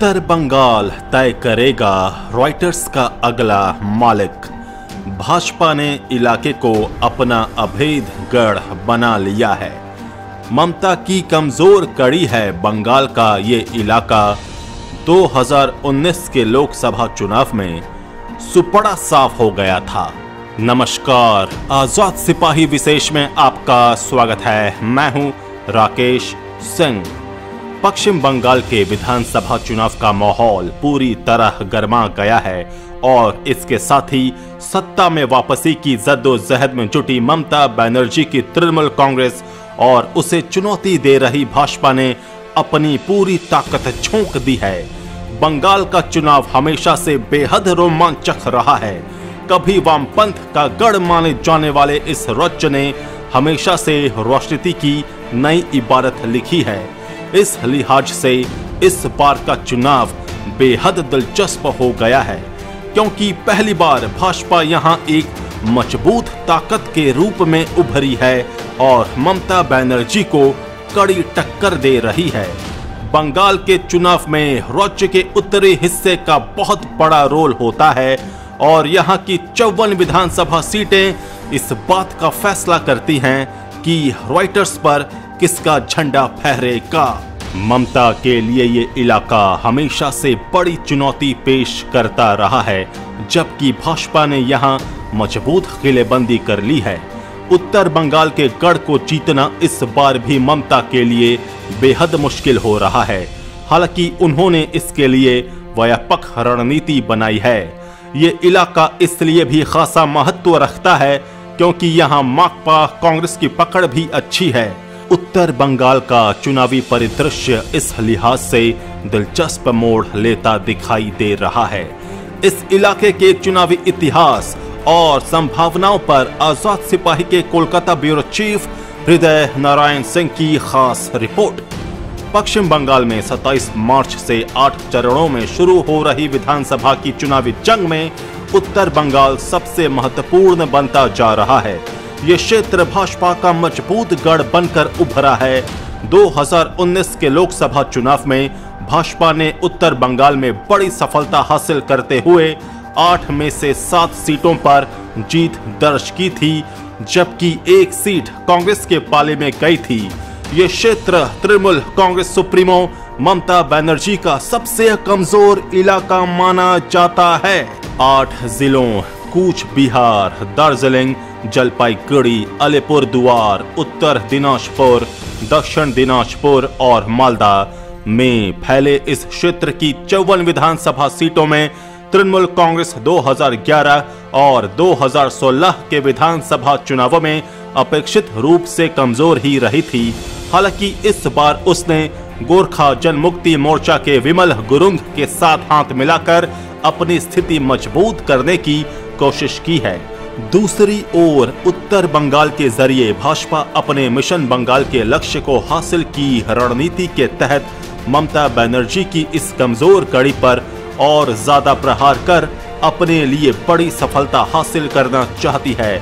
उत्तर बंगाल तय करेगा रॉयटर्स का अगला मालिक। भाजपा ने इलाके को अपना अभेद गढ़ बना लिया है। ममता की कमजोर कड़ी है बंगाल का ये इलाका। 2019 के लोकसभा चुनाव में सुपड़ा साफ हो गया था। नमस्कार, आजाद सिपाही विशेष में आपका स्वागत है। मैं हूं राकेश सिंह। पश्चिम बंगाल के विधानसभा चुनाव का माहौल पूरी तरह गर्मा गया है और इसके साथ ही सत्ता में वापसी की जद्दोजहद में जुटी ममता बनर्जी की तृणमूल कांग्रेस और उसे चुनौती दे रही भाजपा ने अपनी पूरी ताकत झोंक दी है। बंगाल का चुनाव हमेशा से बेहद रोमांचक रहा है। कभी वामपंथ का गढ़ माने जाने वाले इस राज्य ने हमेशा से राजनीति की नई इबारत लिखी है। इस लिहाज से इस बार का चुनाव बेहद दिलचस्प हो गया है, क्योंकि पहली बार भाजपा यहां एक मजबूत ताकत के रूप में उभरी है और ममता बनर्जी को कड़ी टक्कर दे रही है। बंगाल के चुनाव में राज्य के उत्तरी हिस्से का बहुत बड़ा रोल होता है और यहां की 54 विधानसभा सीटें इस बात का फैसला करती हैं कि रॉयटर्स पर किसका झंडा फहरेगा। ममता के लिए ये इलाका हमेशा से बड़ी चुनौती पेश करता रहा है, जबकि भाजपा ने यहाँ मजबूत किलेबंदी कर ली है। उत्तर बंगाल के गढ़ को जीतना इस बार भी ममता के लिए बेहद मुश्किल हो रहा है। हालांकि उन्होंने इसके लिए व्यापक रणनीति बनाई है। ये इलाका इसलिए भी खासा महत्व रखता है क्योंकि यहाँ माकपा कांग्रेस की पकड़ भी अच्छी है। उत्तर बंगाल का चुनावी परिदृश्य इस लिहाज से दिलचस्प मोड़ लेता दिखाई दे रहा है। इस इलाके के चुनावी इतिहास और संभावनाओं पर आजाद सिपाही के कोलकाता ब्यूरो चीफ हृदय नारायण सिंह की खास रिपोर्ट। पश्चिम बंगाल में 27 मार्च से 8 चरणों में शुरू हो रही विधानसभा की चुनावी जंग में उत्तर बंगाल सबसे महत्वपूर्ण बनता जा रहा है। ये क्षेत्र भाजपा का मजबूत गढ़ बनकर उभरा है। 2019 के लोकसभा चुनाव में भाजपा ने उत्तर बंगाल में बड़ी सफलता हासिल करते हुए 8 में से 7 सीटों पर जीत दर्ज की थी, जबकि एक सीट कांग्रेस के पाले में गई थी। ये क्षेत्र तृणमूल कांग्रेस सुप्रीमो ममता बनर्जी का सबसे कमजोर इलाका माना जाता है। 8 जिलों कूच बिहार, दार्जिलिंग, जलपाईगुड़ी, अलीपुरद्वार, उत्तर दिनाजपुर, दक्षिण दिनाजपुर और मालदा में फैले इस क्षेत्र की 54 विधानसभा सीटों में तृणमूल कांग्रेस 2011 और 2016 के विधानसभा चुनावों में अपेक्षित रूप से कमजोर ही रही थी। हालांकि इस बार उसने गोरखा जनमुक्ति मोर्चा के विमल गुरुंग के साथ हाथ मिलाकर अपनी स्थिति मजबूत करने की कोशिश की है। दूसरी ओर उत्तर बंगाल के जरिए भाजपा अपने मिशन बंगाल के लक्ष्य को हासिल की रणनीति के तहत ममता बनर्जी की इस कमजोर कड़ी पर और ज्यादा प्रहार कर अपने लिए बड़ी सफलता हासिल करना चाहती है।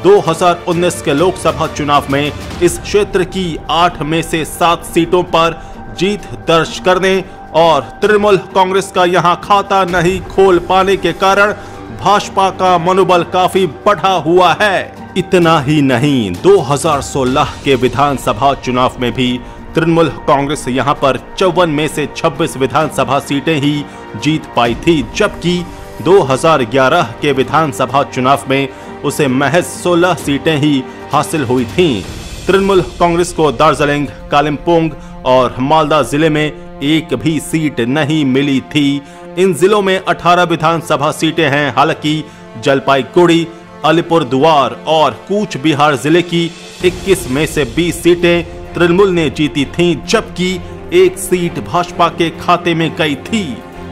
2019 के लोकसभा चुनाव में इस क्षेत्र की 8 में से 7 सीटों पर जीत दर्ज करने और तृणमूल कांग्रेस का यहां खाता नहीं खोल पाने के कारण भाजपा का मनोबल काफी बढ़ा हुआ है। इतना ही नहीं, 2016 के विधानसभा चुनाव में भी तृणमूल कांग्रेस यहां पर 54 में से 26 विधानसभा सीटें ही जीत पाई थी, जबकि 2011 के विधानसभा चुनाव में उसे महज 16 सीटें ही हासिल हुई थीं। तृणमूल कांग्रेस को दार्जिलिंग, कालिम्पोंग और मालदा जिले में एक भी सीट नहीं मिली थी। इन जिलों में 18 विधानसभा सीटें हैं। हालांकि जलपाईगुड़ी, अलीपुरद्वार और कूच बिहार जिले की 21 में से 20 सीटें तृणमूल ने जीती थीं, जबकि एक सीट भाजपा के खाते में गई थी।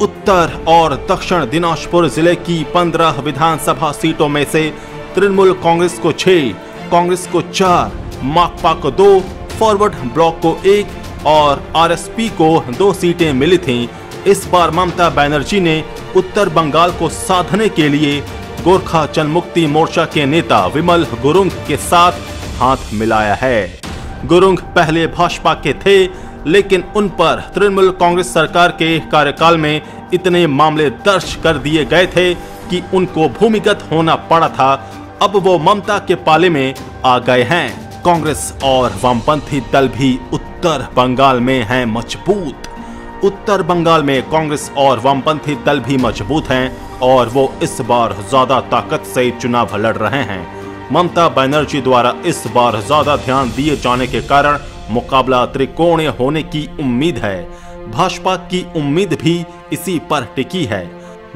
उत्तर और दक्षिण दिनाजपुर जिले की 15 विधानसभा सीटों में से तृणमूल कांग्रेस को 6, कांग्रेस को 4, माकपा को 2, फॉरवर्ड ब्लॉक को 1 और आरएसपी को 2 सीटें मिली थीं। इस बार ममता बनर्जी ने उत्तर बंगाल को साधने के लिए गोरखा जनमुक्ति मोर्चा के नेता विमल गुरुंग के साथ हाथ मिलाया है। गुरुंग पहले भाजपा के थे, लेकिन उन पर तृणमूल कांग्रेस सरकार के कार्यकाल में इतने मामले दर्ज कर दिए गए थे कि उनको भूमिगत होना पड़ा था। अब वो ममता के पाले में आ गए हैं। कांग्रेस और वामपंथी दल भी उत्तर बंगाल में हैं मजबूत। उत्तर बंगाल में कांग्रेस और वामपंथी दल भी मजबूत हैं और वो इस बार ज्यादा ताकत से चुनाव लड़ रहे हैं। ममता बनर्जी द्वारा इस बार ज्यादा ध्यान दिए जाने के कारण मुकाबला त्रिकोणीय होने की उम्मीद है। भाजपा की उम्मीद भी इसी पर टिकी है।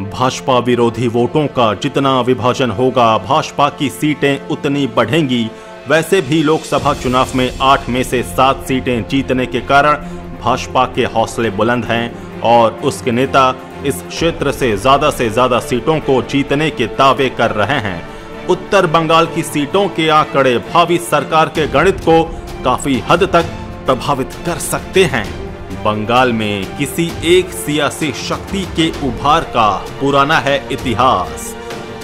भाजपा विरोधी वोटों का जितना विभाजन होगा, भाजपा की सीटें उतनी बढ़ेंगी। वैसे भी लोकसभा चुनाव में 8 में से 7 सीटें जीतने के कारण भाजपा के हौसले बुलंद हैं और उसके नेता इस क्षेत्र से ज्यादा सीटों को जीतने के दावे कर रहे हैं। उत्तर बंगाल की सीटों के आंकड़े भावी सरकार के गणित को काफी हद तक प्रभावित कर सकते हैं। बंगाल में किसी एक सियासी शक्ति के उभार का पुराना है इतिहास।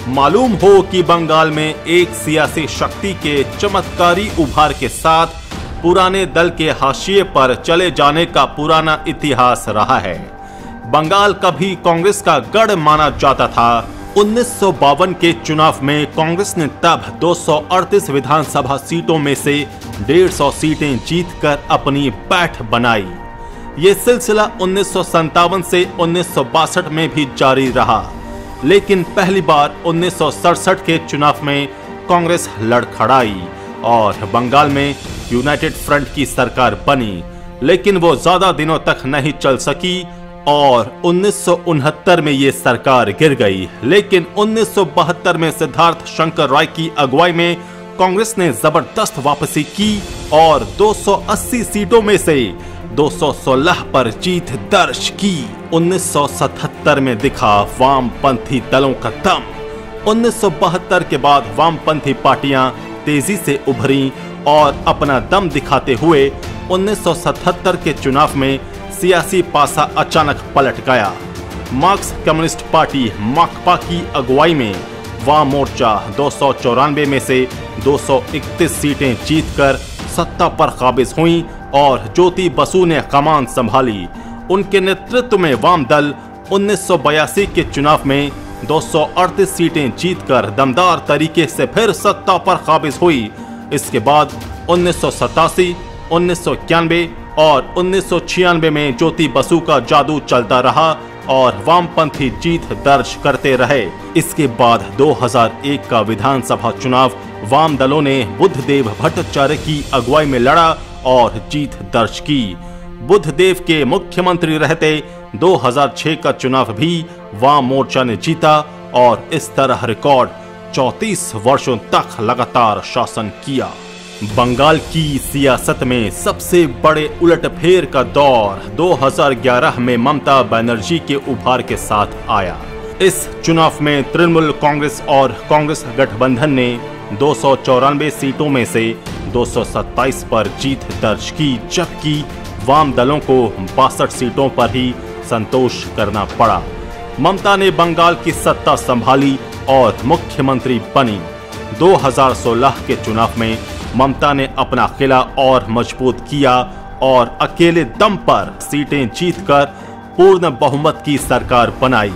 मालूम हो कि बंगाल में एक सियासी शक्ति के चमत्कारी उभार के साथ पुराने दल के हाशिए पर चले जाने का पुराना इतिहास रहा है। बंगाल कभी कांग्रेस का गढ़ माना जाता था। 1952 के चुनाव में कांग्रेस ने तब 238 विधानसभा सीटों में से 150 सीटें जीतकर अपनी पैठ बनाई। ये सिलसिला 1957 से 1962 में भी जारी रहा, लेकिन पहली बार 1967 के चुनाव में कांग्रेस लड़खड़ाई और बंगाल में यूनाइटेड फ्रंट की सरकार बनी, लेकिन वो ज्यादा दिनों तक नहीं चल सकी और 1969 में ये सरकार गिर गई। लेकिन 1972 में सिद्धार्थ शंकर राय की अगुवाई में कांग्रेस ने जबरदस्त वापसी की और 280 सीटों में से 216 पर जीत दर्ज की। 1977 में दिखा वामपंथी दलों का दम। 1972 के बाद वामपंथी पार्टियां तेजी से उभरी और अपना दम दिखाते हुए 1977 के चुनाव में सियासी पासा अचानक पलट गया। मार्क्स कम्युनिस्ट पार्टी माकपा की अगुवाई में वाम मोर्चा 294 में से 231 सीटें जीतकर सत्ता पर काबिज हुई और ज्योति बसु ने कमान संभाली। उनके नेतृत्व में वाम दल 1982 के चुनाव में 238 सीटें जीतकर दमदार तरीके से फिर सत्ता पर काबिज हुई। इसके बाद 1987, 1991 और 1996 में ज्योति बसु का जादू चलता रहा और वामपंथी जीत दर्ज करते रहे। इसके बाद 2001 का विधानसभा चुनाव वाम दलों ने बुद्धदेव भट्टाचार्य की अगुवाई में लड़ा और जीत दर्ज की। बुद्धदेव के मुख्यमंत्री रहते 2006 का चुनाव भी वाम मोर्चा ने जीता और इस तरह रिकॉर्ड 34 वर्षों तक लगातार शासन किया। बंगाल की सियासत में सबसे बड़े उलटफेर का दौर 2011 में ममता बनर्जी के उभार के साथ आया। इस चुनाव में तृणमूल कांग्रेस और कांग्रेस गठबंधन ने 294 सीटों में से 227 पर जीत दर्ज की, जबकि वाम दलों को 62 सीटों पर ही संतोष करना पड़ा। ममता ने बंगाल की सत्ता संभाली और मुख्यमंत्री बनी। 2016 के चुनाव में ममता ने अपना किला और मजबूत किया और अकेले दम पर सीटें जीतकर पूर्ण बहुमत की सरकार बनाई।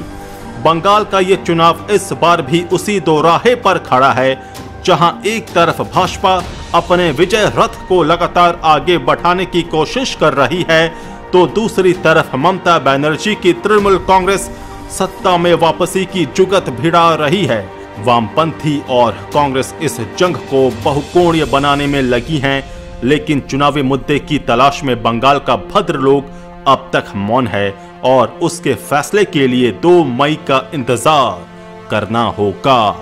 बंगाल का ये चुनाव इस बार भी उसी दोराहे पर खड़ा है, जहां एक तरफ भाजपा अपने विजय रथ को लगातार आगे बढ़ाने की कोशिश कर रही है, तो दूसरी तरफ ममता बनर्जी की तृणमूल कांग्रेस सत्ता में वापसी की जुगत भिड़ा रही है। वामपंथी और कांग्रेस इस जंग को बहुकोणीय बनाने में लगी हैं, लेकिन चुनावी मुद्दे की तलाश में बंगाल का भद्र लोग अब तक मौन है और उसके फैसले के लिए 2 मई का इंतजार करना होगा।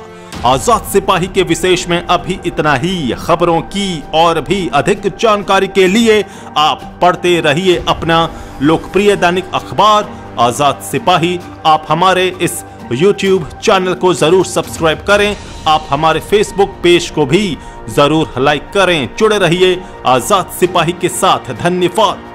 आजाद सिपाही के विशेष में अभी इतना ही। खबरों की और भी अधिक जानकारी के लिए आप पढ़ते रहिए अपना लोकप्रिय दैनिक अखबार आजाद सिपाही। आप हमारे इस YouTube चैनल को जरूर सब्सक्राइब करें। आप हमारे Facebook पेज को भी जरूर लाइक करें। जुड़े रहिए आजाद सिपाही के साथ। धन्यवाद।